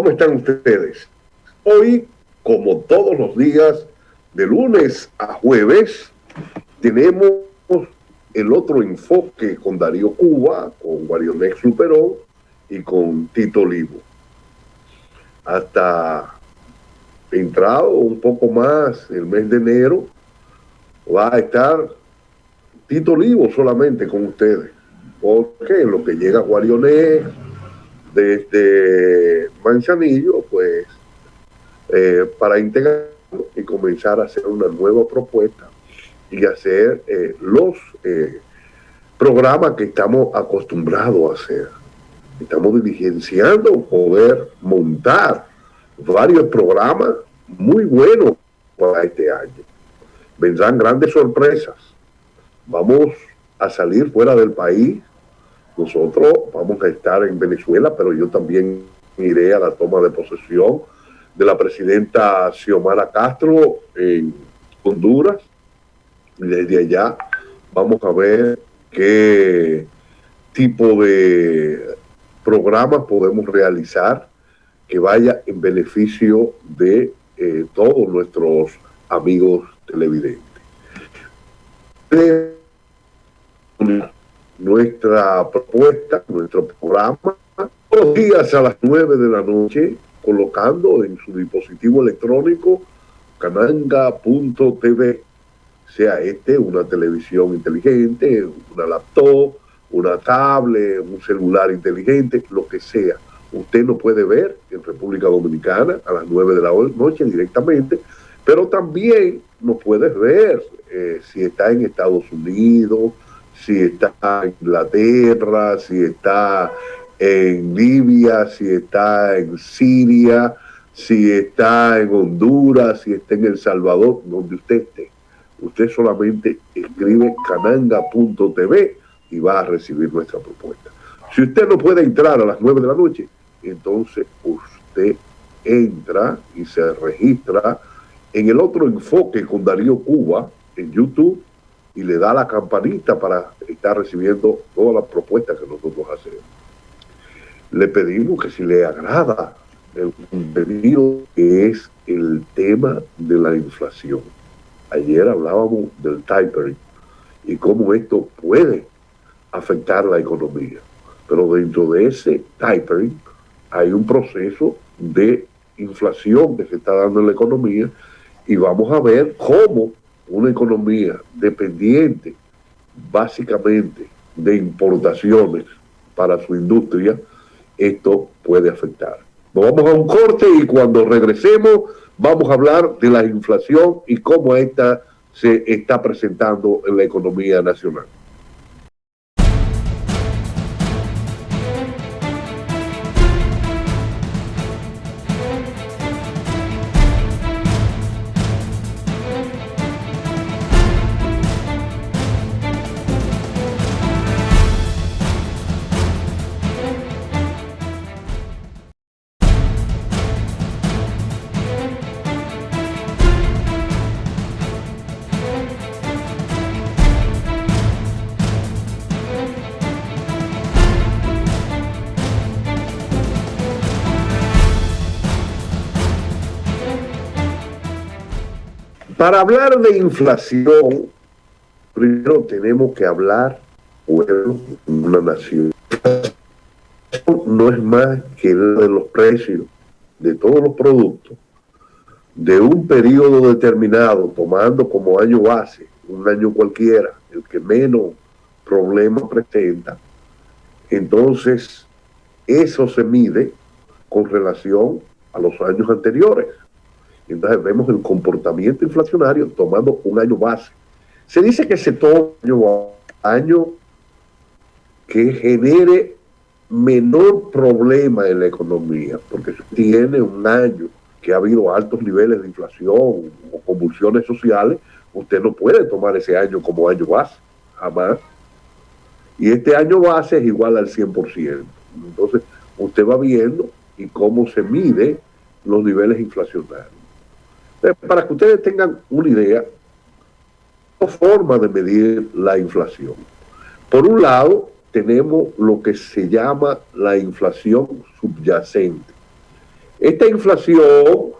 ¿cómo están ustedes? Hoy, como todos los días, de lunes a jueves, tenemos el otro enfoque con Darío Cuba, con Guarionex Luperón y con Tito Olivo. Hasta entrado un poco más el mes de enero, va a estar Tito Olivo solamente con ustedes. Porque lo que llega Guarionex desde Manzanillo, pues para integrarlo y comenzar a hacer una nueva propuesta y hacer los programas que estamos acostumbrados a hacer. Estamos diligenciando poder montar varios programas muy buenos para este año. Vendrán grandes sorpresas. Vamos a salir fuera del país. Nosotros vamos a estar en Venezuela, pero yo también iré a la toma de posesión de la presidenta Xiomara Castro en Honduras. Y desde allá vamos a ver qué tipo de programas podemos realizar que vaya en beneficio de todos nuestros amigos televidentes. Nuestra propuesta, nuestro programa, todos los días a las 9 de la noche, colocando en su dispositivo electrónico cananga.tv, sea una televisión inteligente, una laptop, una tablet, un celular inteligente, lo que sea. Usted lo puede ver en República Dominicana a las 9 de la noche directamente, pero también nos puede ver si está en Estados Unidos, si está en Inglaterra, si está en Libia, si está en Siria, si está en Honduras, si está en El Salvador, donde usted esté. Usted solamente escribe cananga.tv y va a recibir nuestra propuesta. Si usted no puede entrar a las 9 de la noche, entonces usted entra y se registra en el otro enfoque con Darío Cuba en YouTube y le da la campanita para estar recibiendo todas las propuestas que nosotros hacemos. Le pedimos que si le agrada el contenido, que es el tema de la inflación. Ayer hablábamos del tapering y cómo esto puede afectar la economía. Pero dentro de ese tapering hay un proceso de inflación que se está dando en la economía y vamos a ver cómo una economía dependiente básicamente de importaciones para su industria, esto puede afectar. Nos vamos a un corte y cuando regresemos vamos a hablar de la inflación y cómo esta se está presentando en la economía nacional. Para hablar de inflación, primero tenemos que hablar pueblo, una nación. No es más que de los precios de todos los productos de un periodo determinado, tomando como año base un año cualquiera, el que menos problemas presenta. Entonces, eso se mide con relación a los años anteriores. Entonces vemos el comportamiento inflacionario tomando un año base. Se dice que se toma año que genere menor problema en la economía, porque si tiene un año que ha habido altos niveles de inflación o convulsiones sociales, usted no puede tomar ese año como año base, jamás. Y este año base es igual al 100%. Entonces, usted va viendo y cómo se mide los niveles inflacionarios. Para que ustedes tengan una idea, dos formas de medir la inflación. Por un lado, tenemos lo que se llama la inflación subyacente. Esta inflación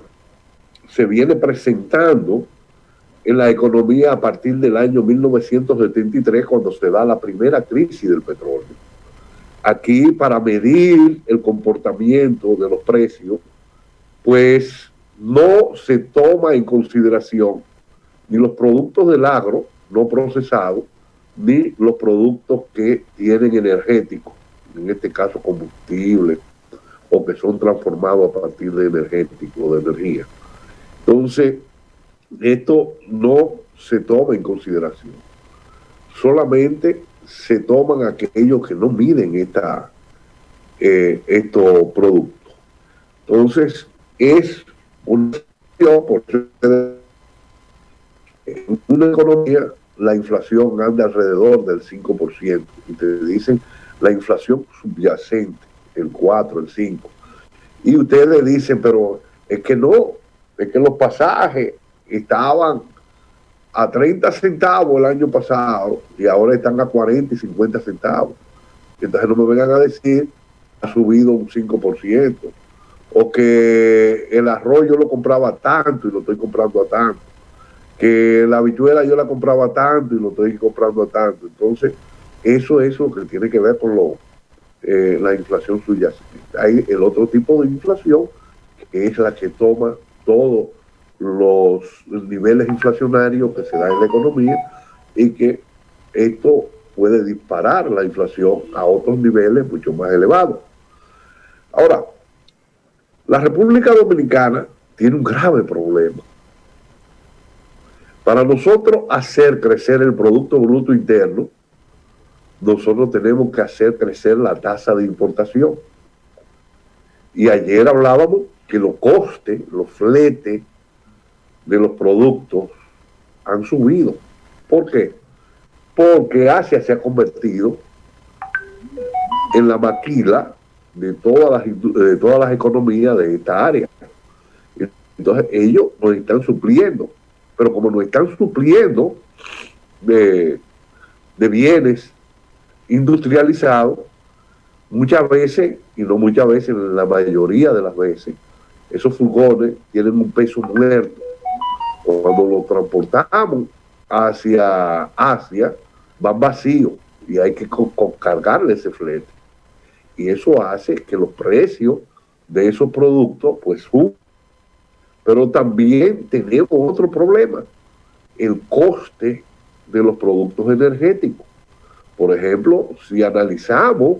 se viene presentando en la economía a partir del año 1973, cuando se da la primera crisis del petróleo. Aquí, para medir el comportamiento de los precios, pues no se toma en consideración ni los productos del agro no procesados, ni los productos que tienen energéticos, en este caso combustible, o que son transformados a partir de energético, de energía. Entonces, esto no se toma en consideración. Solamente se toman aquellos que no miden estos productos. Entonces, es una en una economía la inflación anda alrededor del 5%. Y te dicen la inflación subyacente, el 4, el 5. Y ustedes dicen, pero es que no, es que los pasajes estaban a 30 centavos el año pasado y ahora están a 40 y 50 centavos. Entonces no me vengan a decir que ha subido un 5%, o que el arroz yo lo compraba tanto y lo estoy comprando a tanto, que la habichuela yo la compraba tanto y lo estoy comprando a tanto. Entonces, eso es lo que tiene que ver con la inflación subyacente. Hay el otro tipo de inflación, que es la que toma todos los niveles inflacionarios que se dan en la economía, y que esto puede disparar la inflación a otros niveles mucho más elevados. Ahora, la República Dominicana tiene un grave problema. Para nosotros hacer crecer el Producto Bruto Interno, nosotros tenemos que hacer crecer la tasa de importación. Y ayer hablábamos que los costes, los fletes de los productos han subido. ¿Por qué? Porque Asia se ha convertido en la maquila de todas las economías de esta área. Entonces ellos nos están supliendo, pero como nos están supliendo de bienes industrializados, muchas veces, y no muchas veces, la mayoría de las veces, esos furgones tienen un peso muerto. Cuando los transportamos hacia Asia, van vacíos y hay que cargarle ese flete. Y eso hace que los precios de esos productos pues suban. Pero también tenemos otro problema, el coste de los productos energéticos. Por ejemplo, si analizamos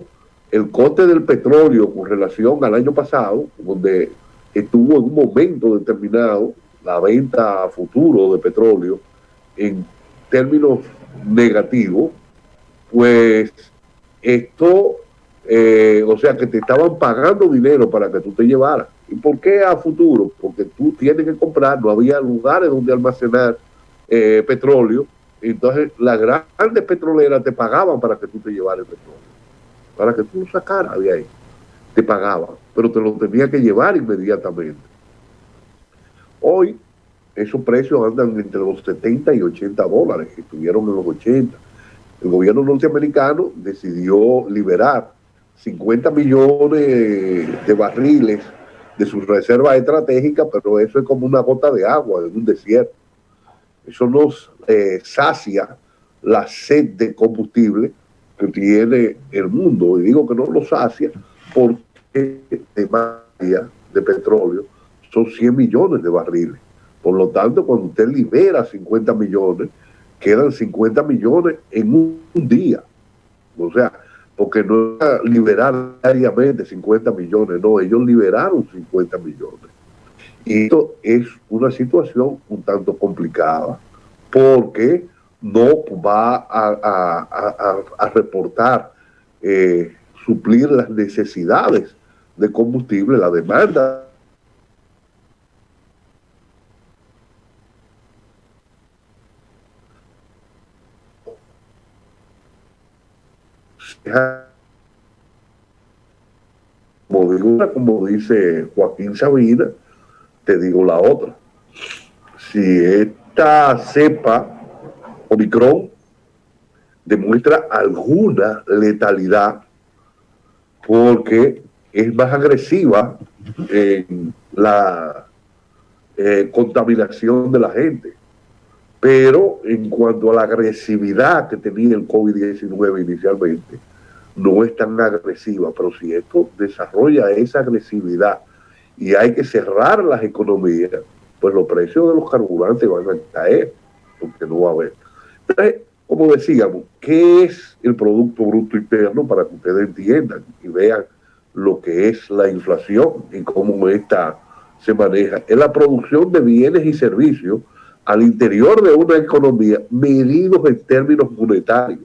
el coste del petróleo con relación al año pasado, donde estuvo en un momento determinado la venta a futuro de petróleo en términos negativos, pues esto, o sea que te estaban pagando dinero para que tú te llevaras. ¿Y por qué a futuro? Porque tú tienes que comprar, no había lugares donde almacenar petróleo. Entonces las grandes petroleras te pagaban para que tú te llevaras el petróleo, para que tú lo sacaras de ahí. Te pagaban, pero te lo tenías que llevar inmediatamente. Hoy esos precios andan entre los 70 y 80 dólares, que estuvieron en los 80. El gobierno norteamericano decidió liberar 50 millones de barriles de sus reservas estratégicas, pero eso es como una gota de agua en un desierto. Eso nos sacia la sed de combustible que tiene el mundo. Y digo que no lo sacia porque demanda de petróleo son 100 millones de barriles. Por lo tanto, cuando usted libera 50 millones, quedan 50 millones en un día. O sea, porque no es liberar diariamente 50 millones, no, ellos liberaron 50 millones. Y esto es una situación un tanto complicada, porque no va a reportar, suplir las necesidades de combustible, la demanda como dice Joaquín Sabina, te digo la otra. Si esta cepa Omicron demuestra alguna letalidad, porque es más agresiva en la contaminación de la gente. Pero en cuanto a la agresividad que tenía el COVID-19 inicialmente, no es tan agresiva, pero si esto desarrolla esa agresividad y hay que cerrar las economías, pues los precios de los carburantes van a caer, porque no va a haber. Entonces, como decíamos, ¿qué es el Producto Bruto Interno? Para que ustedes entiendan y vean lo que es la inflación y cómo esta se maneja. Es la producción de bienes y servicios al interior de una economía medidos en términos monetarios.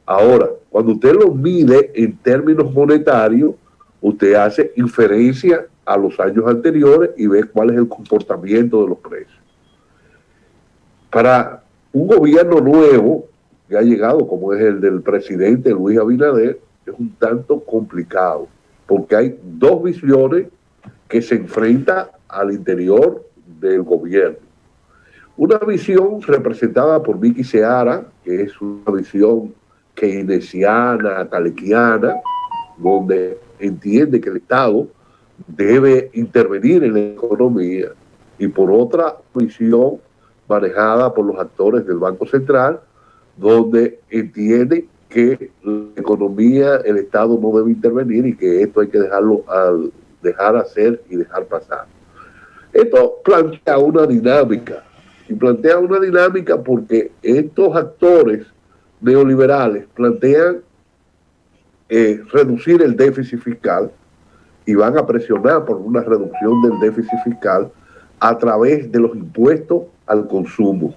Ahora, cuando usted lo mide en términos monetarios, usted hace inferencia a los años anteriores y ve cuál es el comportamiento de los precios. Para un gobierno nuevo que ha llegado, como es el del presidente Luis Abinader, es un tanto complicado, porque hay dos visiones que se enfrentan al interior del gobierno. Una visión representada por Vicky Seara, que es una visión keynesiana, talequiana, donde entiende que el Estado debe intervenir en la economía, y por otra visión manejada por los actores del Banco Central, donde entiende que la economía, el Estado no debe intervenir y que esto hay que dejar hacer y dejar pasar. Esto plantea una dinámica, y plantea una dinámica porque estos actores neoliberales plantean reducir el déficit fiscal y van a presionar por una reducción del déficit fiscal a través de los impuestos al consumo.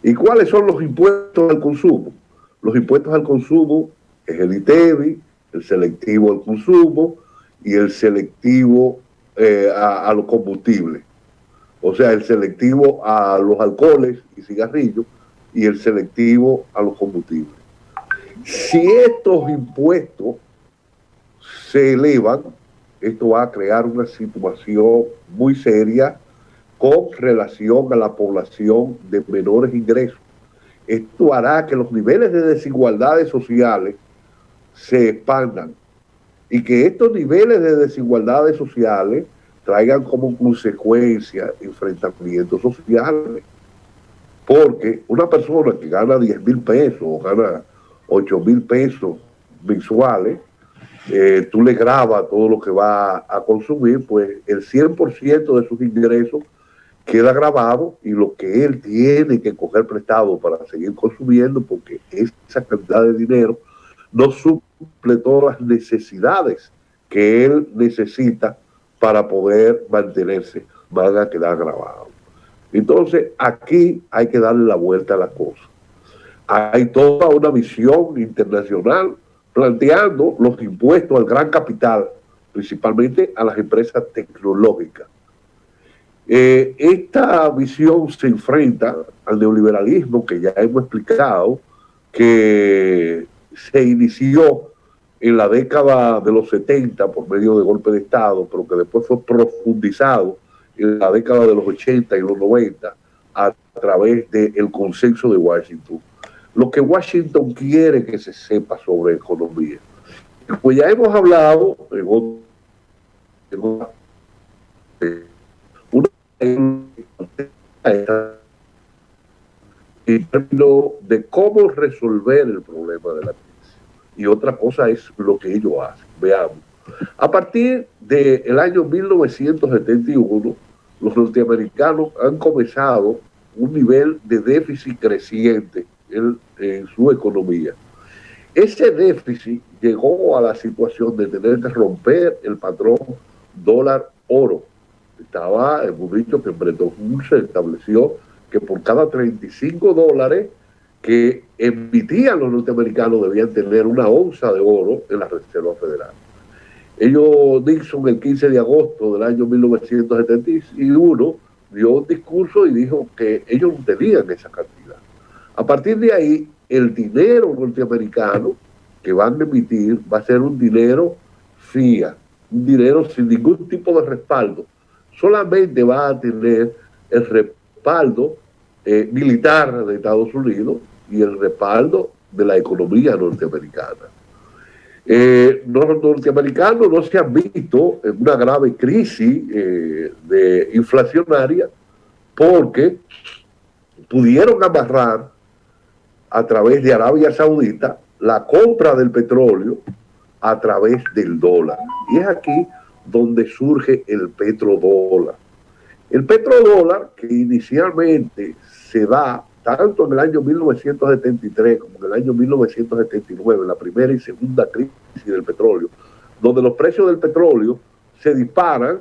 ¿Y cuáles son los impuestos al consumo? Los impuestos al consumo es el ITEVI, el selectivo al consumo y el selectivo a los combustibles. O sea, el selectivo a los alcoholes y cigarrillos y el selectivo a los combustibles. Si estos impuestos se elevan, esto va a crear una situación muy seria con relación a la población de menores ingresos. Esto hará que los niveles de desigualdades sociales se expandan y que estos niveles de desigualdades sociales traigan como consecuencia enfrentamientos sociales. Porque una persona que gana 10,000 pesos o gana 8,000 pesos mensuales, tú le grabas todo lo que va a consumir, pues el 100% de sus ingresos queda grabado y lo que él tiene que coger prestado para seguir consumiendo, porque esa cantidad de dinero no suple todas las necesidades que él necesita para poder mantenerse, van a quedar grabados. Entonces, aquí hay que darle la vuelta a la cosa. Hay toda una visión internacional planteando los impuestos al gran capital, principalmente a las empresas tecnológicas. Esta visión se enfrenta al neoliberalismo que ya hemos explicado, que se inició en la década de los 70 por medio de golpe de Estado, pero que después fue profundizado en la década de los 80 y los 90 a través del consenso de Washington. Lo que Washington quiere que se sepa sobre economía. Pues ya hemos hablado en términos de cómo resolver el problema de la crisis. Y otra cosa es lo que ellos hacen. Veamos. A partir del año 1971, los norteamericanos han comenzado un nivel de déficit creciente en su economía. Ese déficit llegó a la situación de tener que romper el patrón dólar-oro. Hemos dicho que en Bretton Woods se estableció que por cada 35 dólares que emitían los norteamericanos debían tener una onza de oro en la Reserva Federal. Nixon, el 15 de agosto del año 1971, dio un discurso y dijo que ellos no tenían esa cantidad. A partir de ahí, el dinero norteamericano que van a emitir va a ser un dinero fiat, un dinero sin ningún tipo de respaldo. Solamente va a tener el respaldo militar de Estados Unidos y el respaldo de la economía norteamericana. Los norteamericanos no se han visto en una grave crisis de inflacionaria porque pudieron amarrar a través de Arabia Saudita la compra del petróleo a través del dólar. Y es aquí donde surge el petrodólar. El petrodólar, que inicialmente se da tanto en el año 1973 como en el año 1979, la primera y segunda crisis del petróleo, donde los precios del petróleo se disparan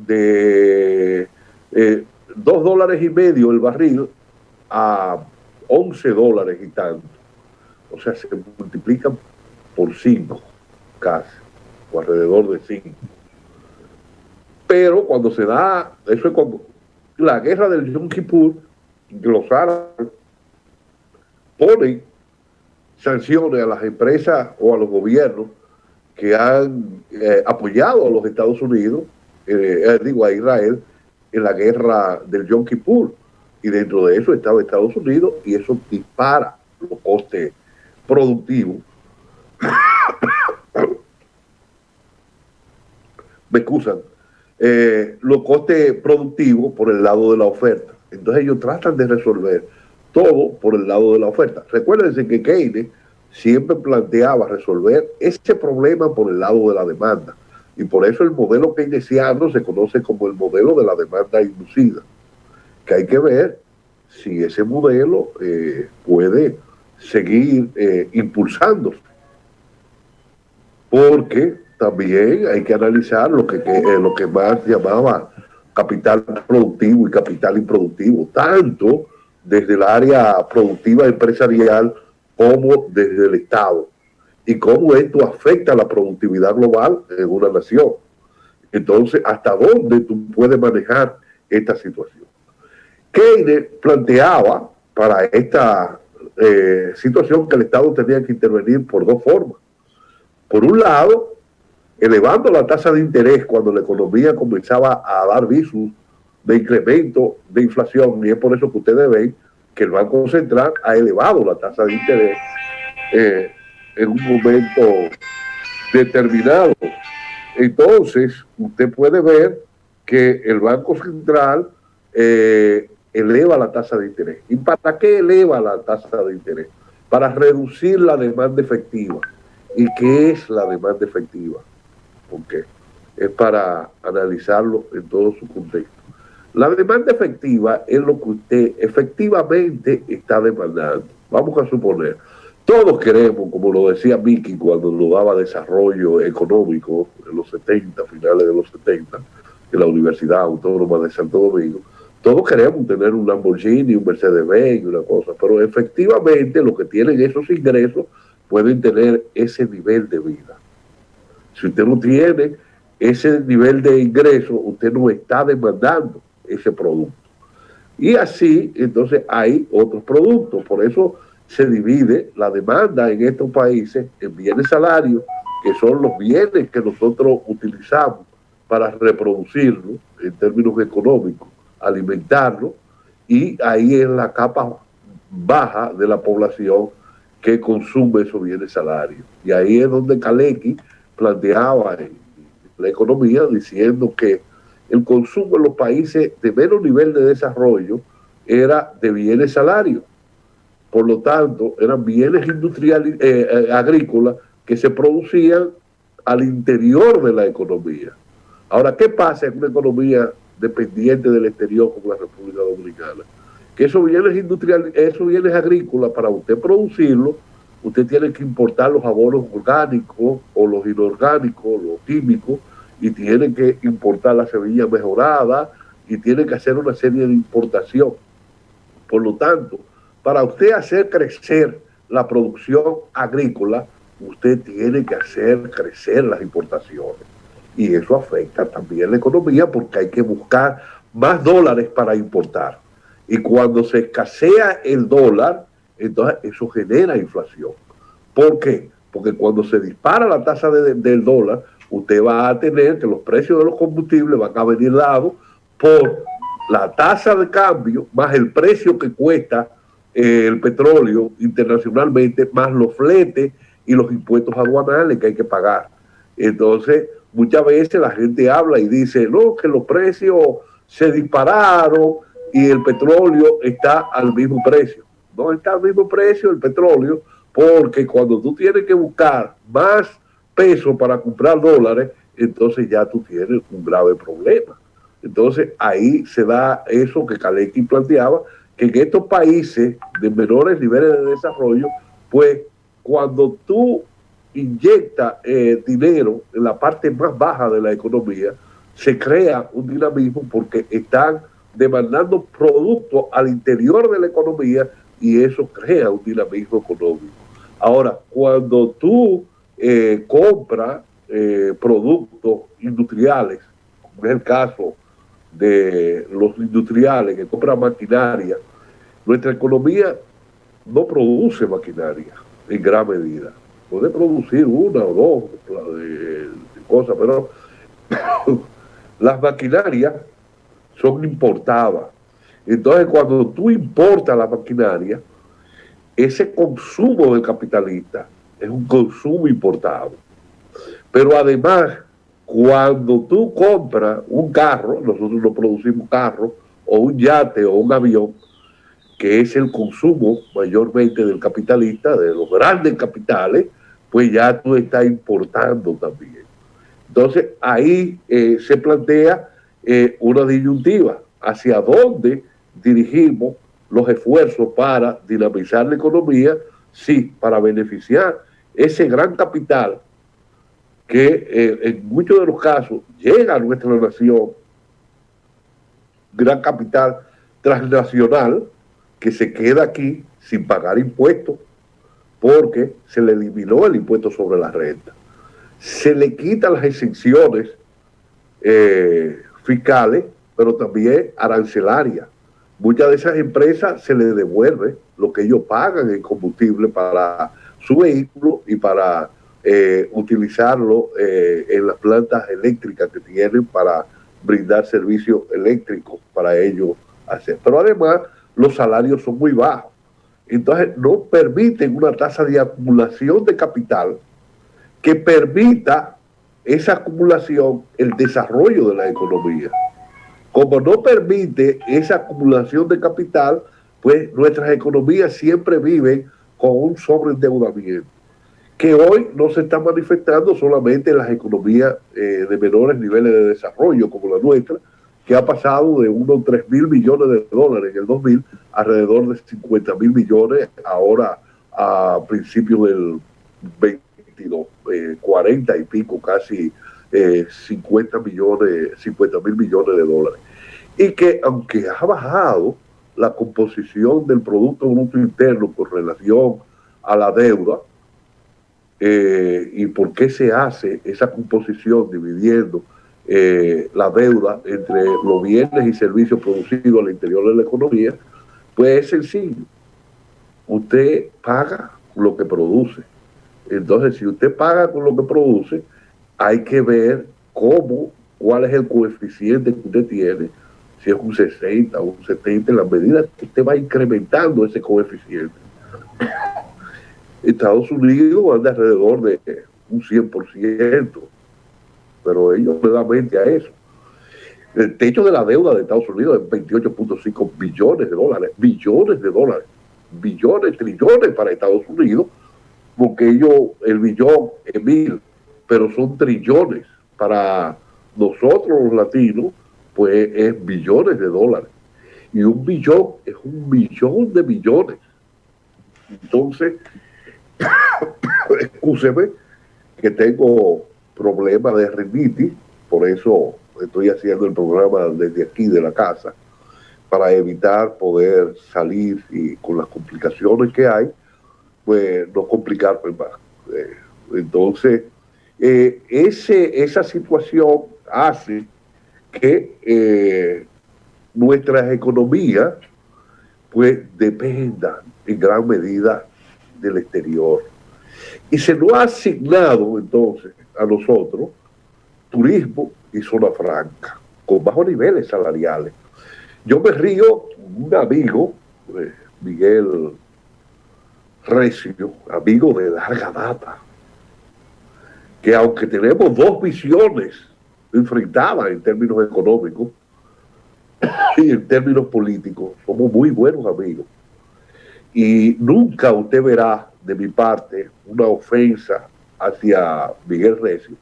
de $2.50 el barril a $11 y tanto. O sea, se multiplican por 5 casi, o alrededor de 5. Pero cuando se da, eso es cuando la guerra del Yom Kippur, los árabes ponen sanciones a las empresas o a los gobiernos que han apoyado a los Estados Unidos, a Israel, en la guerra del Yom Kippur. Y dentro de eso estaba Estados Unidos y eso dispara los costes productivos. Me excusan. Los costes productivos por el lado de la oferta. Entonces ellos tratan de resolver todo por el lado de la oferta. Recuérdense que Keynes siempre planteaba resolver ese problema por el lado de la demanda. Y por eso el modelo keynesiano se conoce como el modelo de la demanda inducida. Que hay que ver si ese modelo puede seguir impulsándose. Porque también hay que analizar lo que más llamaba capital productivo y capital improductivo, tanto desde el área productiva empresarial como desde el Estado, y cómo esto afecta a la productividad global en una nación. Entonces, ¿hasta dónde tú puedes manejar esta situación? Keynes planteaba para esta situación que el Estado tenía que intervenir por dos formas. Por un lado, elevando la tasa de interés cuando la economía comenzaba a dar visos de incremento de inflación, y es por eso que ustedes ven que el Banco Central ha elevado la tasa de interés en un momento determinado. Entonces, usted puede ver que el Banco Central eleva la tasa de interés. ¿Y para qué eleva la tasa de interés? Para reducir la demanda efectiva. ¿Y qué es la demanda efectiva? Porque es para analizarlo en todo su contexto. La demanda efectiva es lo que usted efectivamente está demandando. Vamos a suponer, todos queremos, como lo decía Miki cuando nos daba desarrollo económico en los 70, finales de los 70, en la Universidad Autónoma de Santo Domingo, todos queremos tener un Lamborghini, un Mercedes-Benz, una cosa, pero efectivamente los que tienen esos ingresos pueden tener ese nivel de vida. Si usted no tiene ese nivel de ingreso, usted no está demandando ese producto. Y así, entonces, hay otros productos. Por eso se divide la demanda en estos países en bienes salarios, que son los bienes que nosotros utilizamos para reproducirlo en términos económicos, alimentarlo, y ahí es la capa baja de la población que consume esos bienes salarios. Y ahí es donde Kalecki planteaba la economía diciendo que el consumo en los países de menos nivel de desarrollo era de bienes salarios. Por lo tanto, eran bienes industriales, agrícolas que se producían al interior de la economía. Ahora, ¿qué pasa en una economía dependiente del exterior como la República Dominicana? Que esos bienes industriales, esos bienes agrícolas, para usted producirlos, usted tiene que importar los abonos orgánicos o los inorgánicos, los químicos, y tiene que importar la semilla mejorada y tiene que hacer una serie de importación. Por lo tanto, para usted hacer crecer la producción agrícola, usted tiene que hacer crecer las importaciones. Y eso afecta también la economía porque hay que buscar más dólares para importar. Y cuando se escasea el dólar, entonces eso genera inflación. ¿Por qué? Porque cuando se dispara la tasa del dólar, usted va a tener que los precios de los combustibles van a venir dados por la tasa de cambio más el precio que cuesta el petróleo internacionalmente, más los fletes y los impuestos aduanales que hay que pagar. Entonces, muchas veces la gente habla y dice, no, que los precios se dispararon y el petróleo está al mismo precio. No está al mismo precio el petróleo, porque cuando tú tienes que buscar más peso para comprar dólares, entonces ya tú tienes un grave problema. Entonces ahí se da eso que Kalecki planteaba, que en estos países de menores niveles de desarrollo, pues cuando tú inyectas dinero en la parte más baja de la economía, se crea un dinamismo porque están demandando productos al interior de la economía y eso crea un dinamismo económico. Ahora, cuando tú compras productos industriales, como es el caso de los industriales que compran maquinaria, nuestra economía no produce maquinaria en gran medida. Puede producir una o dos cosas, pero las maquinarias son importadas. Entonces, cuando tú importas la maquinaria, ese consumo del capitalista es un consumo importado. Pero además, cuando tú compras un carro, nosotros no producimos carro, o un yate o un avión, que es el consumo mayormente del capitalista, de los grandes capitales, pues ya tú estás importando también. Entonces ahí se plantea una disyuntiva, hacia dónde dirigimos los esfuerzos para dinamizar la economía, sí, para beneficiar ese gran capital que en muchos de los casos llega a nuestra nación, gran capital transnacional, que se queda aquí sin pagar impuestos, porque se le eliminó el impuesto sobre la renta. Se le quitan las exenciones fiscales, pero también arancelarias. Muchas de esas empresas se les devuelve lo que ellos pagan en combustible para su vehículo y para utilizarlo en las plantas eléctricas que tienen para brindar servicios eléctricos para ellos hacer. Pero además los salarios son muy bajos. Entonces no permiten una tasa de acumulación de capital que permita esa acumulación, el desarrollo de la economía. Como no permite esa acumulación de capital, pues nuestras economías siempre viven con un sobreendeudamiento, que hoy no se está manifestando solamente en las economías de menores niveles de desarrollo como la nuestra, que ha pasado de unos 3.000 millones de dólares en el 2000 alrededor de 50.000 millones ahora a principios del 22, 40 y pico, casi 50.000 millones de dólares. Y que aunque ha bajado la composición del Producto Bruto Interno con relación a la deuda, y por qué se hace esa composición dividiendo la deuda entre los bienes y servicios producidos al interior de la economía, pues es sencillo. Usted paga lo que produce. Entonces, si usted paga con lo que produce, hay que ver cuál es el coeficiente que usted tiene, si es un 60 o un 70, en la medida que usted va incrementando ese coeficiente. Estados Unidos anda alrededor de un 100%, pero ellos le dan mente a eso. El techo de la deuda de Estados Unidos es 28.5 billones de dólares, billones, trillones para Estados Unidos, porque ellos, el billón es 1.000, pero son trillones. Para nosotros los latinos, pues es billones de dólares. Y un billón es un millón de billones. Entonces, excúseme que tengo problemas de rinitis, por eso estoy haciendo el programa desde aquí de la casa, para evitar poder salir y con las complicaciones que hay, pues no complicarme más. Entonces, esa situación hace que nuestras economías pues dependan en gran medida del exterior. Y se nos ha asignado entonces a nosotros turismo y zona franca, con bajos niveles salariales. Yo me río, un amigo, Miguel Recio, amigo de larga data, que aunque tenemos dos visiones enfrentadas en términos económicos y en términos políticos, somos muy buenos amigos. Y nunca usted verá de mi parte una ofensa hacia Miguel Recio,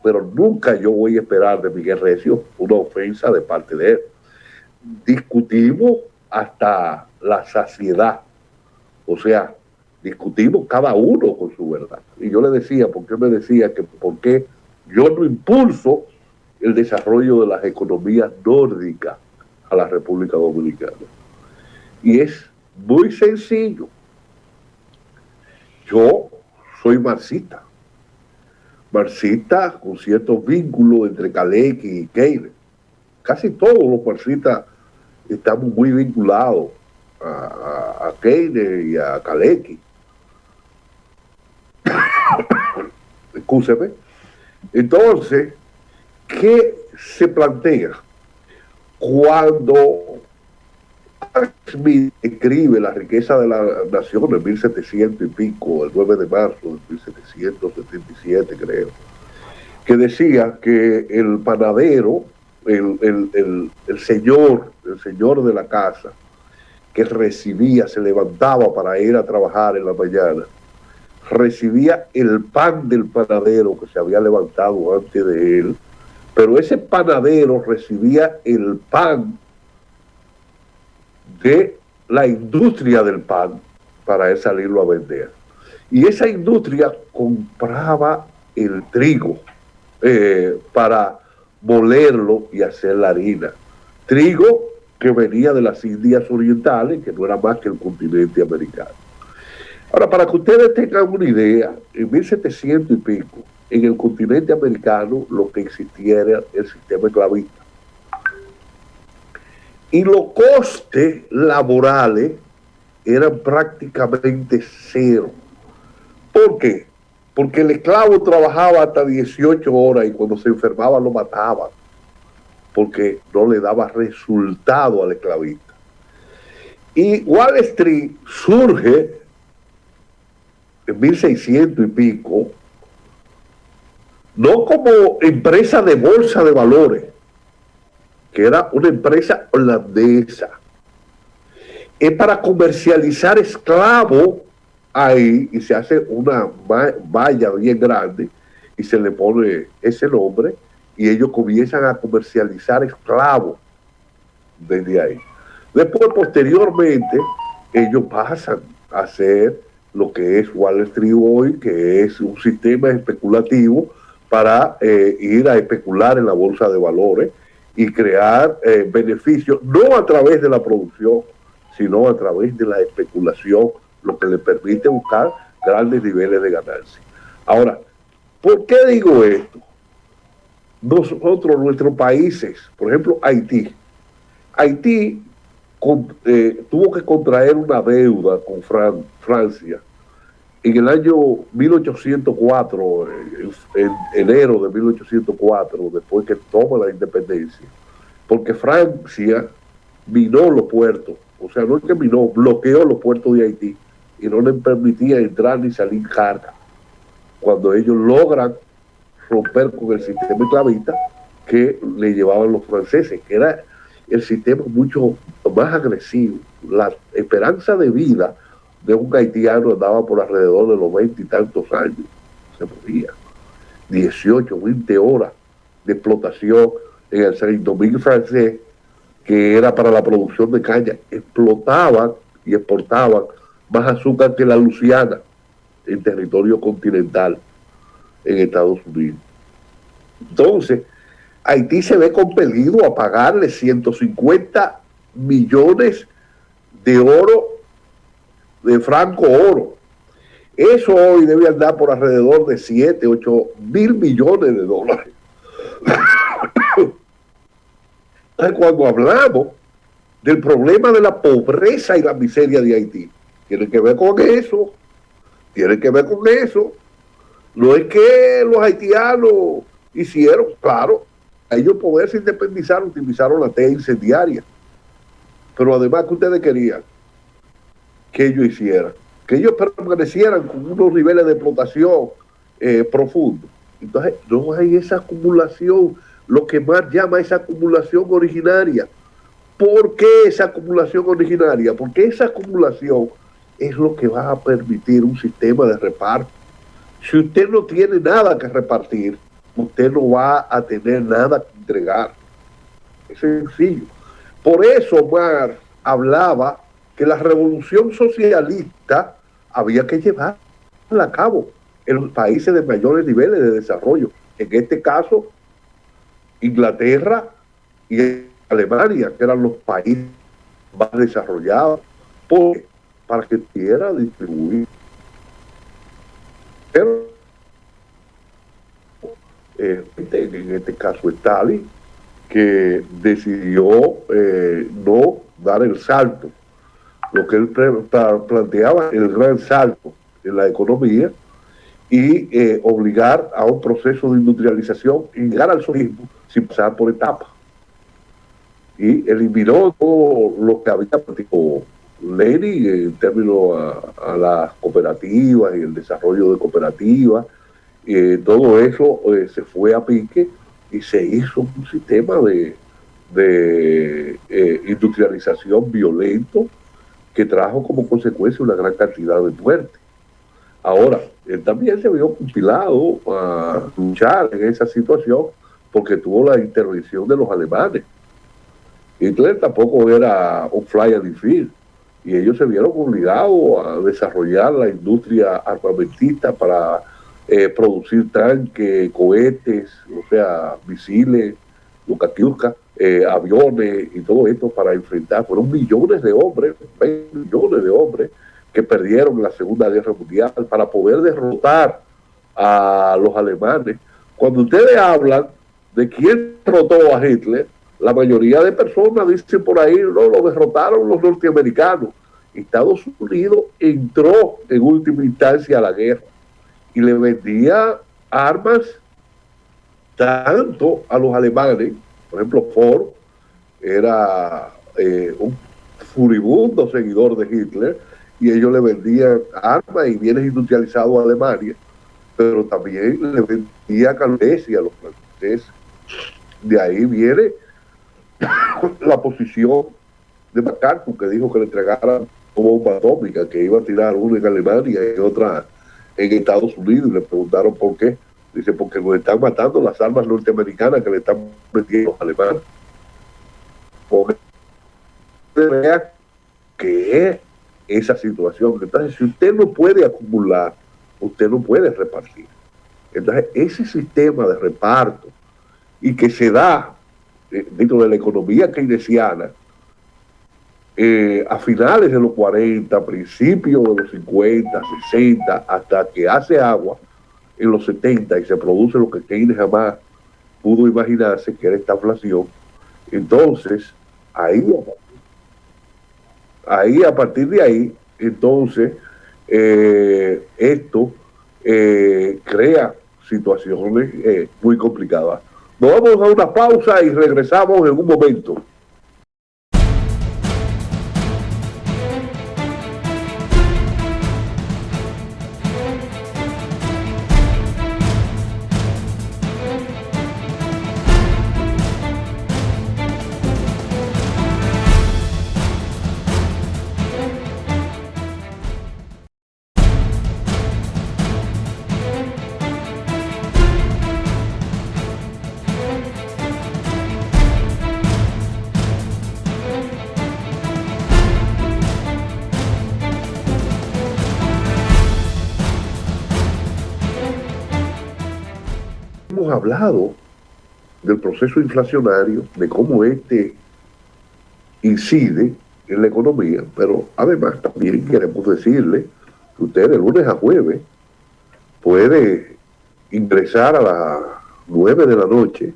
pero nunca yo voy a esperar de Miguel Recio una ofensa de parte de él. Discutimos hasta la saciedad, o sea, discutimos cada uno con su verdad. Y yo le decía, porque él me decía que por qué yo no impulso el desarrollo de las economías nórdicas a la República Dominicana. Y es muy sencillo. Yo soy marxista con ciertos vínculos entre Kalecki y Keynes. Casi todos los marxistas estamos muy vinculados a Keynes y a Kalecki. Escúcheme. Entonces, ¿qué se plantea cuando Smith escribe La riqueza de la nación en 1700 y pico, el 9 de marzo de 1777, creo, que decía que el panadero, el señor de la casa, que recibía, se levantaba para ir a trabajar en la mañana, recibía el pan del panadero que se había levantado antes de él, pero ese panadero recibía el pan de la industria del pan para él salirlo a vender. Y esa industria compraba el trigo para molerlo y hacer la harina. Trigo que venía de las Indias Orientales, que no era más que el continente americano. Ahora, para que ustedes tengan una idea, en 1700 y pico, en el continente americano lo que existía era el sistema esclavista. Y los costes laborales eran prácticamente cero. ¿Por qué? Porque el esclavo trabajaba hasta 18 horas y cuando se enfermaba lo mataban, porque no le daba resultado al esclavista. Y Wall Street surge en 1600 y pico, no como empresa de bolsa de valores, que era una empresa holandesa, es para comercializar esclavos ahí, y se hace una valla bien grande y se le pone ese nombre y ellos comienzan a comercializar esclavos desde ahí. Después, posteriormente, ellos pasan a hacer lo que es Wall Street hoy, que es un sistema especulativo para ir a especular en la bolsa de valores y crear beneficios, no a través de la producción, sino a través de la especulación, lo que le permite buscar grandes niveles de ganancia. Ahora, ¿por qué digo esto? Nosotros, nuestros países, por ejemplo, Haití tuvo que contraer una deuda con Francia en el año 1804, en enero de 1804, después que toma la independencia, porque Francia minó los puertos, o sea, no es que minó, bloqueó los puertos de Haití y no les permitía entrar ni salir carga. Cuando ellos logran romper con el sistema esclavista que le llevaban los franceses, que era el sistema mucho más agresivo. La esperanza de vida de un haitiano andaba por alrededor de los 20 y tantos años. Se moría. 18, 20 horas de explotación en el Saint-Domingue francés, que era para la producción de caña. Explotaban y exportaban más azúcar que la Luisiana en territorio continental en Estados Unidos. Entonces, Haití se ve compelido a pagarle 150 millones de oro, de franco oro. Eso hoy debe andar por alrededor de 7, 8 mil millones de dólares. Cuando hablamos del problema de la pobreza y la miseria de Haití, tiene que ver con eso. Tiene que ver con eso. No es que los haitianos hicieron, claro, a ellos poderse independizar, utilizaron la tea incendiaria. Pero además, que ustedes querían que ellos hicieran, que ellos permanecieran con unos niveles de explotación profundos. Entonces, no hay esa acumulación, lo que más llama esa acumulación originaria. ¿Por qué esa acumulación originaria? Porque esa acumulación es lo que va a permitir un sistema de reparto. Si usted no tiene nada que repartir, usted no va a tener nada que entregar. Es sencillo. Por eso Marx hablaba que la revolución socialista había que llevarla a cabo en los países de mayores niveles de desarrollo. En este caso, Inglaterra y Alemania, que eran los países más desarrollados, para que pudiera distribuir. Pero en este caso Stalin, que decidió no dar el salto, lo que él planteaba, el gran salto en la economía, y obligar a un proceso de industrialización y llegar al socialismo sin pasar por etapas. Y eliminó todo lo que había practicado Lenin en términos a las cooperativas y el desarrollo de cooperativas. Todo eso se fue a pique y se hizo un sistema de industrialización violento que trajo como consecuencia una gran cantidad de muertes. Ahora, él también se vio compilado a luchar en esa situación porque tuvo la intervención de los alemanes. Hitler tampoco era un fly and field, y ellos se vieron obligados a desarrollar la industria armamentista para producir tanques, cohetes, o sea, misiles, Lukakiuska, aviones y todo esto para enfrentar. Fueron millones de hombres, 20 millones de hombres que perdieron en la Segunda Guerra Mundial para poder derrotar a los alemanes. Cuando ustedes hablan de quién derrotó a Hitler, la mayoría de personas dicen por ahí, no, lo derrotaron los norteamericanos. Estados Unidos entró en última instancia a la guerra y le vendía armas tanto a los alemanes. Por ejemplo, Ford era un furibundo seguidor de Hitler y ellos le vendían armas y bienes industrializados a Alemania, pero también le vendía caldesia a los franceses. De ahí viene la posición de MacArthur, que dijo que le entregaran como bomba atómica, que iba a tirar una en Alemania y otra en Estados Unidos, y le preguntaron por qué. Dice, porque nos están matando las armas norteamericanas que le están metiendo a los alemanes. Porque vea que es esa situación. Entonces, si usted no puede acumular, usted no puede repartir. Entonces, ese sistema de reparto y que se da dentro de la economía keynesiana a finales de los 40, principios de los 50, 60, hasta que hace agua en los 70 y se produce lo que Keynes jamás pudo imaginarse, que era esta inflación. Entonces, a partir de ahí, entonces, esto crea situaciones muy complicadas. Nos vamos a una pausa y regresamos en un momento. Hemos hablado del proceso inflacionario, de cómo este incide en la economía, pero además también queremos decirle que usted de lunes a jueves puede ingresar a las 9 de la noche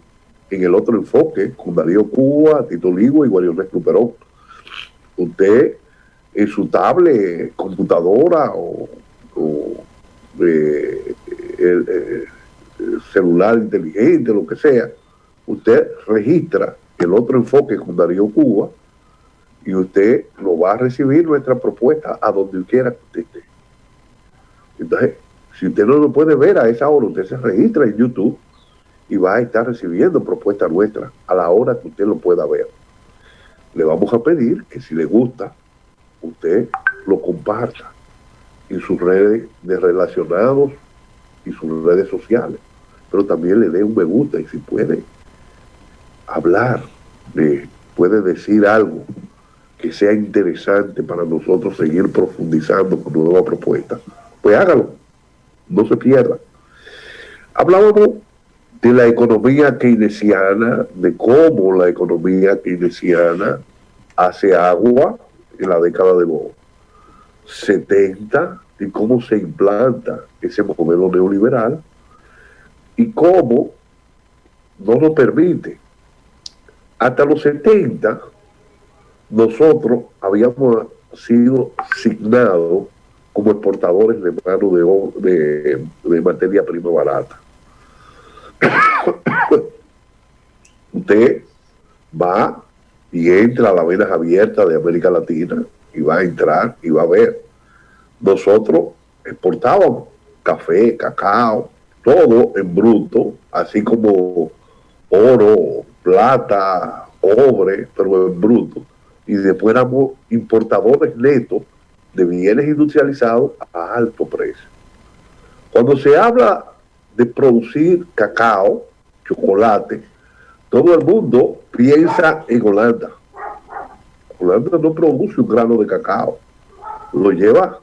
en el otro enfoque con Darío Cuba, Tito Ligo y Guariones Luperón. Usted en su tablet, computadora o el celular inteligente, lo que sea, usted registra el otro enfoque con Darío Cuba y usted lo va a recibir nuestra propuesta a donde quiera que usted esté. Entonces, si usted no lo puede ver a esa hora, usted se registra en YouTube y va a estar recibiendo propuestas nuestras a la hora que usted lo pueda ver. Le vamos a pedir que si le gusta, usted lo comparta en sus redes de relacionados y sus redes sociales, pero también le dé un me gusta y si puede hablar, puede decir algo que sea interesante para nosotros seguir profundizando con nuevas propuestas, pues hágalo, no se pierda. Hablábamos de la economía keynesiana, de cómo la economía keynesiana hace agua en la década de los 70 y cómo se implanta ese modelo neoliberal y cómo no nos permite. Hasta los 70 nosotros habíamos sido asignados como exportadores de mano de materia prima barata. Usted va y entra a las venas abiertas de América Latina y va a entrar y va a ver. Nosotros exportábamos café, cacao, todo en bruto, así como oro, plata, cobre, pero en bruto. Y después éramos importadores netos de bienes industrializados a alto precio. Cuando se habla de producir cacao, chocolate, todo el mundo piensa en Holanda. Holanda no produce un grano de cacao, lo lleva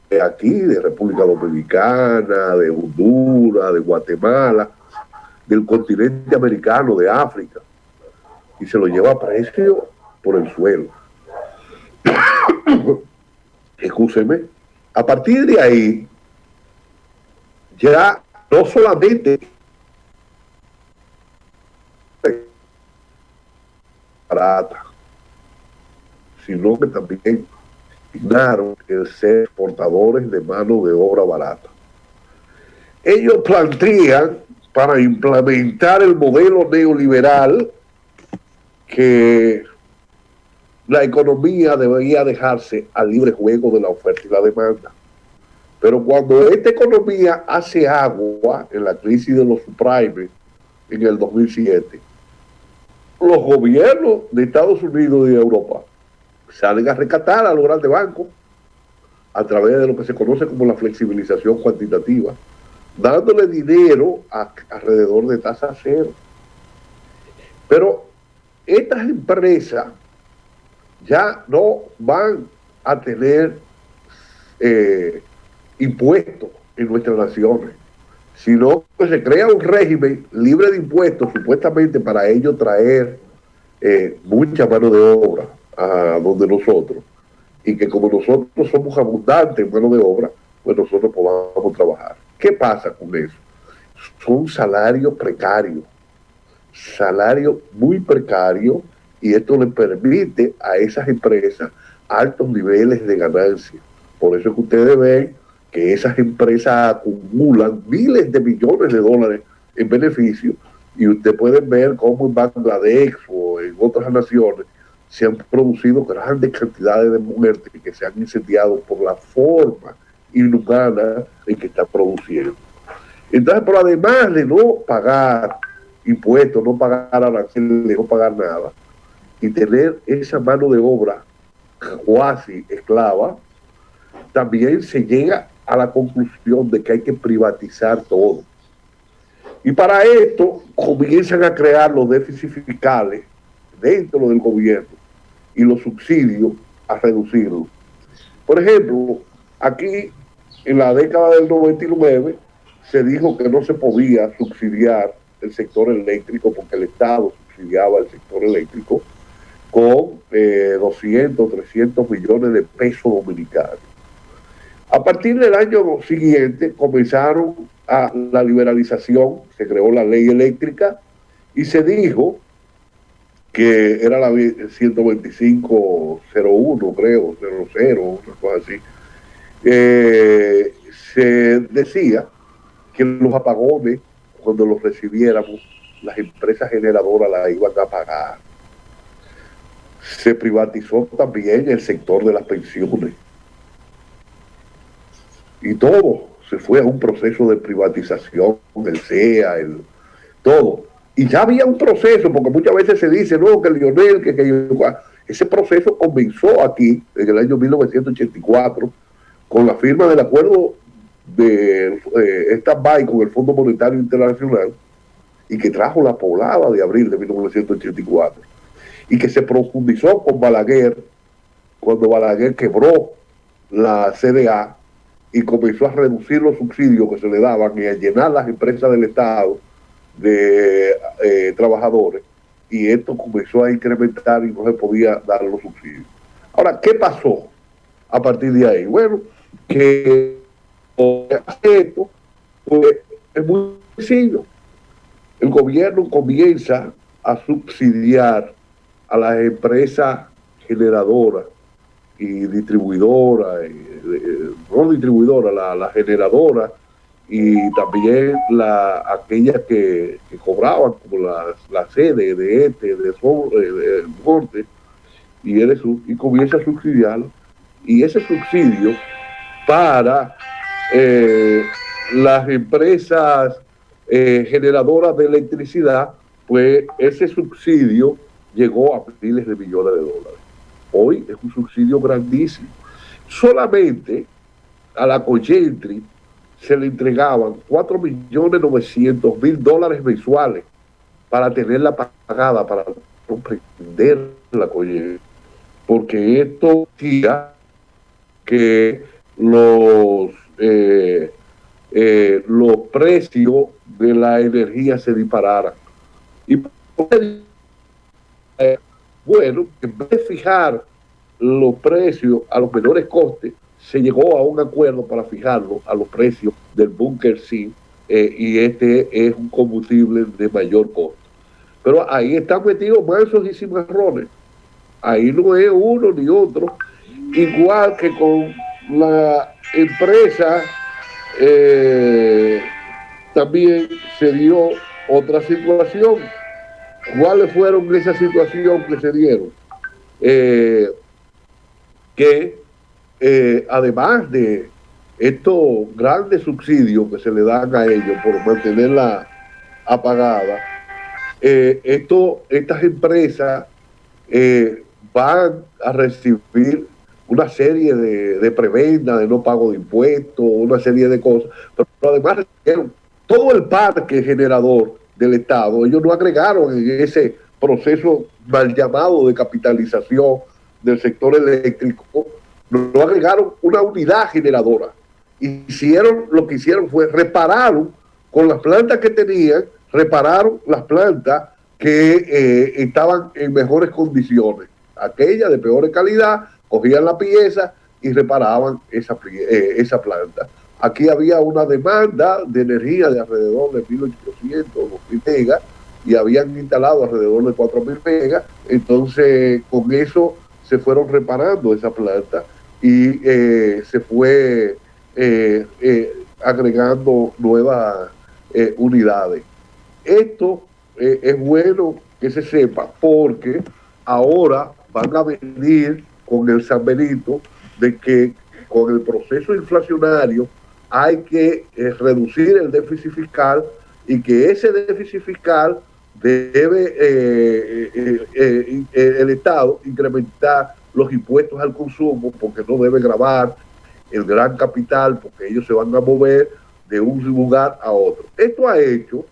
de aquí, de República Dominicana, de Honduras, de Guatemala, del continente americano, de África, y se lo lleva a precio por el suelo. Escúcheme, a partir de ahí, ya no solamente barata, sino que también dignaron el ser exportadores de mano de obra barata. Ellos plantean para implementar el modelo neoliberal que la economía debería dejarse al libre juego de la oferta y la demanda. Pero cuando esta economía hace agua en la crisis de los subprimes en el 2007, los gobiernos de Estados Unidos y de Europa salen a rescatar a los grandes bancos a través de lo que se conoce como la flexibilización cuantitativa, dándole dinero alrededor de tasa cero. Pero estas empresas ya no van a tener impuestos en nuestras naciones, sino que se crea un régimen libre de impuestos, supuestamente para ello traer mucha mano de obra a donde nosotros, y que como nosotros somos abundantes en mano de obra, pues nosotros podamos trabajar. ¿Qué pasa con eso? Son salarios precarios, salarios muy precarios, y esto le permite a esas empresas altos niveles de ganancia. Por eso es que ustedes ven que esas empresas acumulan miles de millones de dólares en beneficios, y ustedes pueden ver cómo en Bangladesh o en otras naciones se han producido grandes cantidades de muertes que se han incendiado por la forma inhumana en que están produciendo. Entonces, pero además de no pagar impuestos, no pagar aranceles, no pagar nada, y tener esa mano de obra cuasi esclava, también se llega a la conclusión de que hay que privatizar todo. Y para esto comienzan a crear los déficits fiscales dentro del gobierno y los subsidios a reducirlos. Por ejemplo, aquí en la década del 99 se dijo que no se podía subsidiar el sector eléctrico porque el Estado subsidiaba el sector eléctrico con 200, 300 millones de pesos dominicanos. A partir del año siguiente comenzaron a la liberalización, se creó la ley eléctrica y se dijo que era la 125.01, creo, 00, una cosa así. Se decía que los apagones, cuando los recibiéramos, las empresas generadoras las iban a pagar. Se privatizó también el sector de las pensiones. y todo se fue a un proceso de privatización, el CEA, todo. Y ya había un proceso, porque muchas veces se dice, no, que Lionel, ese proceso comenzó aquí en el año 1984 con la firma del acuerdo de stand-by con el Fondo Monetario Internacional y que trajo la poblada de abril de 1984 y que se profundizó con Balaguer cuando Balaguer quebró la CDA y comenzó a reducir los subsidios que se le daban y a llenar las empresas del Estado de trabajadores, y esto comenzó a incrementar y no se podía dar los subsidios. Ahora, ¿qué pasó a partir de ahí? Bueno, que esto pues, es muy sencillo. El gobierno comienza a subsidiar a las empresas generadoras y distribuidoras, no distribuidoras, la generadora, y también aquellas que cobraban, como la sede de de Norte y Edesur, y comienza a subsidiarlo. Y ese subsidio para las empresas generadoras de electricidad, pues ese subsidio llegó a miles de millones de dólares. Hoy es un subsidio grandísimo. Solamente a la Coyentri se le entregaban $4.900.000 mensuales para tenerla pagada, para comprender la Coyentri. Porque esto hacía que los precios de la energía se dispararan. Y bueno, en vez de fijar los precios a los menores costes, se llegó a un acuerdo para fijarlo a los precios del búnker C, y este es un combustible de mayor costo. Pero ahí están metidos mansos y cimarrones. Ahí no es uno ni otro. Igual que con la empresa, también se dio otra situación. ¿Cuáles fueron esas situaciones que se dieron? Además de estos grandes subsidios que se le dan a ellos por mantenerla apagada, estas empresas van a recibir una serie de prebendas, de no pago de impuestos, una serie de cosas, pero además todo el parque generador del Estado, ellos no agregaron en ese proceso mal llamado de capitalización del sector eléctrico, no agregaron una unidad generadora. Lo que hicieron fue repararon con las plantas que tenían, repararon las plantas que estaban en mejores condiciones. Aquellas de peor calidad, cogían la pieza y reparaban esa planta. Aquí había una demanda de energía de alrededor de 1.800 o 2.000 megas y habían instalado alrededor de 4.000 megas. Entonces, con eso se fueron reparando esa planta y se fue agregando nuevas unidades. Esto es bueno que se sepa, porque ahora van a venir con el San Benito de que con el proceso inflacionario hay que reducir el déficit fiscal, y que ese déficit fiscal debe el Estado incrementar los impuestos al consumo, porque no debe gravar el gran capital, porque ellos se van a mover de un lugar a otro. Esto ha hecho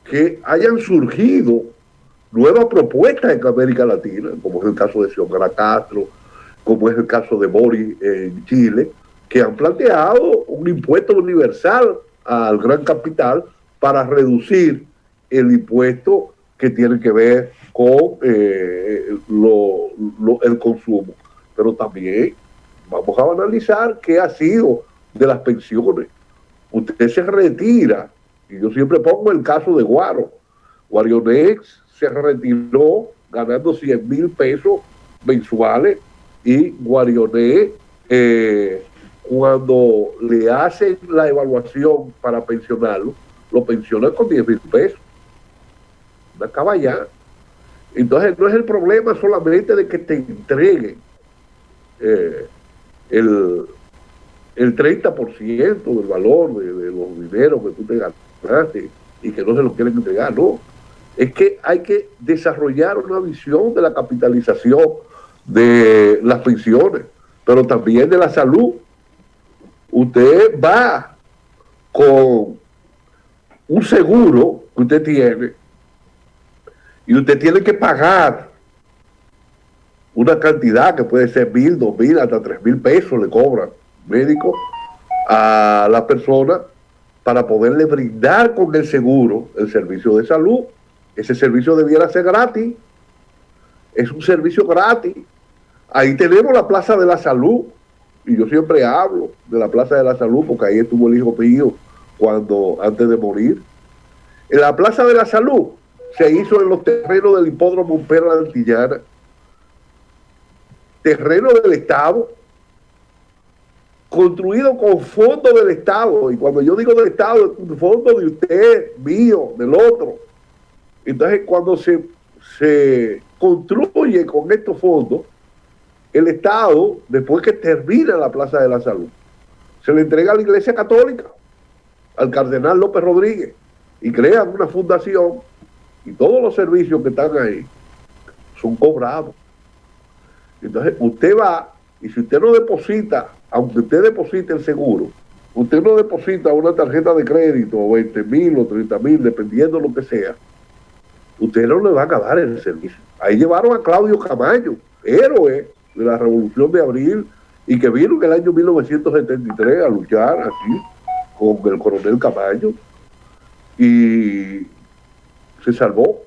que hayan surgido nuevas propuestas en América Latina, como es el caso de Xiomara Castro, como es el caso de Boric en Chile, que han planteado un impuesto universal al gran capital para reducir el impuesto que tiene que ver con el consumo. Pero también vamos a analizar qué ha sido de las pensiones. Usted se retira, y yo siempre pongo el caso de Guarionex se retiró ganando 100,000 pesos mensuales, y Guarionex, cuando le hacen la evaluación para pensionarlo, lo pensionan con 10,000 pesos. Una caballá. Entonces no es el problema solamente de que te entreguen el 30% del valor de los dineros que tú te ganaste y que no se lo quieren entregar, no. Es que hay que desarrollar una visión de la capitalización de las pensiones, pero también de la salud. Usted va con un seguro que usted tiene y usted tiene que pagar una cantidad que puede ser 1,000, 2,000, hasta 3,000 pesos le cobran médico a la persona para poderle brindar con el seguro el servicio de salud. Ese servicio debiera ser gratis, es un servicio gratis. Ahí tenemos la Plaza de la Salud, y yo siempre hablo de la Plaza de la Salud porque ahí estuvo el hijo mío antes de morir. En la Plaza de la Salud se hizo en los terrenos del hipódromo Perla de Antillana, terreno del Estado, construido con fondos del Estado. Y cuando yo digo del Estado, es un fondo de usted, mío, del otro. Entonces, cuando se construye con estos fondos, el Estado, después que termina la Plaza de la Salud, se le entrega a la Iglesia Católica, al Cardenal López Rodríguez, y crean una fundación, y todos los servicios que están ahí son cobrados. Entonces, usted va, y si usted no deposita, aunque usted deposite el seguro, usted no deposita una tarjeta de crédito, o 20,000 o 30,000, dependiendo de lo que sea, usted no le va a acabar el servicio. Ahí llevaron a Claudio Camaño, héroe de la Revolución de Abril, y que vino en el año 1973 a luchar aquí con el coronel Camaño, y se salvó,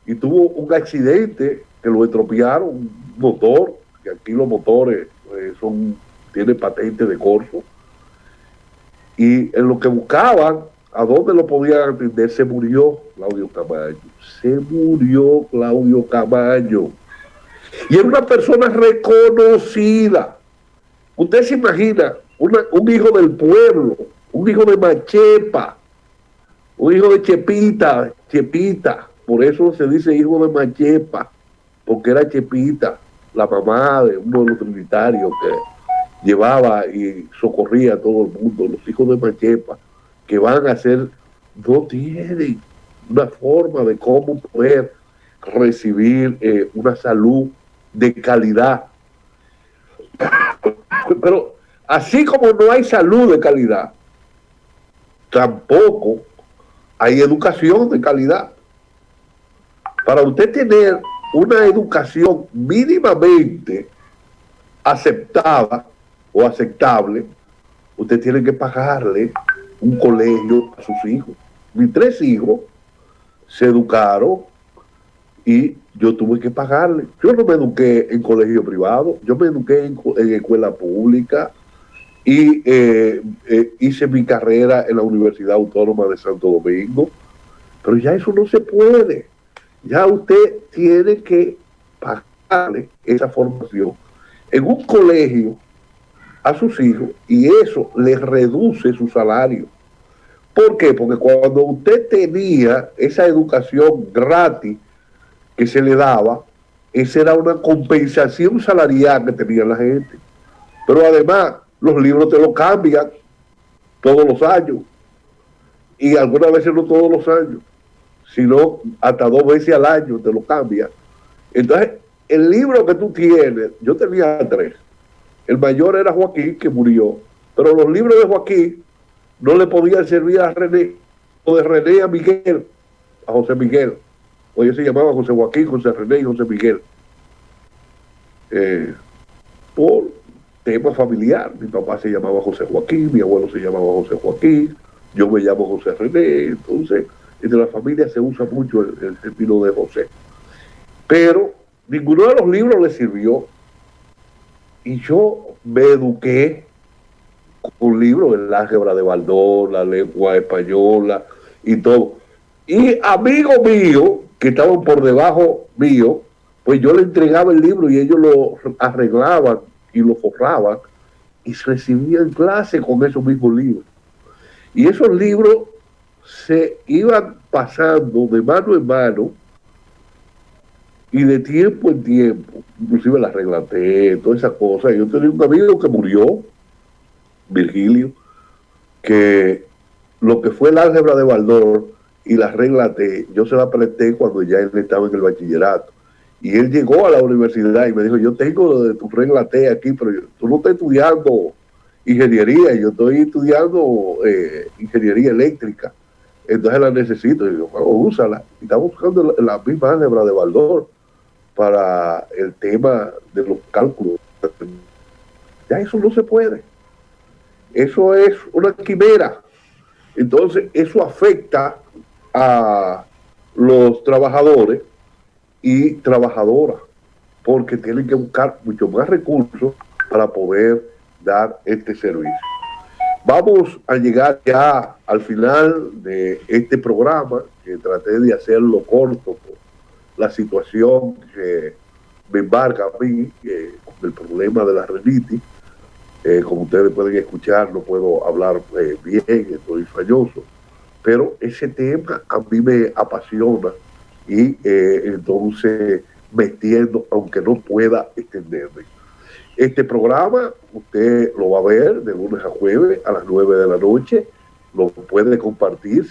y tuvo un accidente que lo estropearon, un motor, que aquí los motores tienen patente de corso, y en lo que buscaban a dónde lo podían atender, se murió Claudio Camaño. Se murió Claudio Camaño. Y era una persona reconocida. Usted se imagina un hijo del pueblo, un hijo de Machepa, un hijo de Chepita, por eso se dice hijo de Machepa, porque era Chepita, la mamá de uno de los trinitarios que llevaba y socorría a todo el mundo. Los hijos de Machepa, que van a ser, no tienen una forma de cómo poder recibir una salud de calidad. Pero así como no hay salud de calidad, tampoco hay educación de calidad. Para usted tener una educación mínimamente aceptada o aceptable, usted tiene que pagarle un colegio a sus hijos. Mis 3 hijos se educaron y yo tuve que pagarle. Yo no me eduqué en colegio privado, yo me eduqué en escuela pública y hice mi carrera en la Universidad Autónoma de Santo Domingo, pero ya eso no se puede. Ya usted tiene que pagarle esa formación en un colegio a sus hijos, y eso les reduce su salario. ¿Por qué? Porque cuando usted tenía esa educación gratis que se le daba, esa era una compensación salarial que tenía la gente. Pero además, los libros te lo cambian todos los años, y algunas veces no todos los años, sino hasta 2 veces al año te lo cambian. Entonces, el libro que tú tienes, yo tenía 3. El mayor era Joaquín, que murió, pero los libros de Joaquín no le podían servir a René, o de René a Miguel, a José Miguel. Hoy se llamaba José Joaquín, José René y José Miguel. Por tema familiar. Mi papá se llamaba José Joaquín, mi abuelo se llamaba José Joaquín, yo me llamo José René. Entonces, entre la familia se usa mucho el término de José. Pero ninguno de los libros le sirvió. Y yo me eduqué con libros, el álgebra de Baldor, la lengua española y todo. Y amigos míos que estaban por debajo mío, pues yo le entregaba el libro y ellos lo arreglaban y lo forraban y recibían clase con esos mismos libros. Y esos libros se iban pasando de mano en mano y de tiempo en tiempo, inclusive la reglaté, todas esas cosas. Yo tenía un amigo que murió Virgilio, que lo que fue el álgebra de Baldor y la regla T, yo se la presté cuando ya él estaba en el bachillerato. Y él llegó a la universidad y me dijo, yo tengo de tu regla T aquí, pero tú no estás estudiando ingeniería, yo estoy estudiando ingeniería eléctrica, entonces la necesito. Y yo, bueno, úsala. Y estamos buscando la misma álgebra de Baldor para el tema de los cálculos. Ya eso no se puede. Eso es una quimera. Entonces, eso afecta a los trabajadores y trabajadoras, porque tienen que buscar mucho más recursos para poder dar este servicio. Vamos a llegar ya al final de este programa, que traté de hacerlo corto por la situación que me embarca a mí, con el problema de la rinitis. Como ustedes pueden escuchar, no puedo hablar bien, estoy falloso, pero ese tema a mí me apasiona y entonces me extiendo, aunque no pueda extenderme. Este programa usted lo va a ver de lunes a jueves a las 9 de la noche, lo puede compartir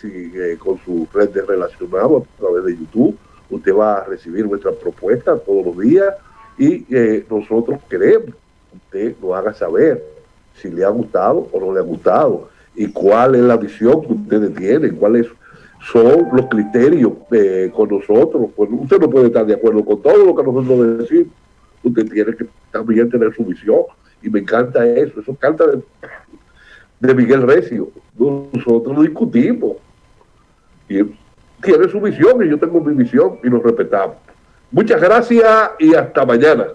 con su red de relacionados a través de YouTube. Usted va a recibir nuestra propuesta todos los días y nosotros queremos que usted lo haga saber si le ha gustado o no le ha gustado y cuál es la visión que ustedes tienen, cuáles son los criterios con nosotros. Pues usted no puede estar de acuerdo con todo lo que nosotros decimos, usted tiene que también tener su visión, y me encanta eso canta de Miguel Recio. Nosotros no discutimos, y él tiene su visión y yo tengo mi visión y nos respetamos. Muchas gracias y hasta mañana.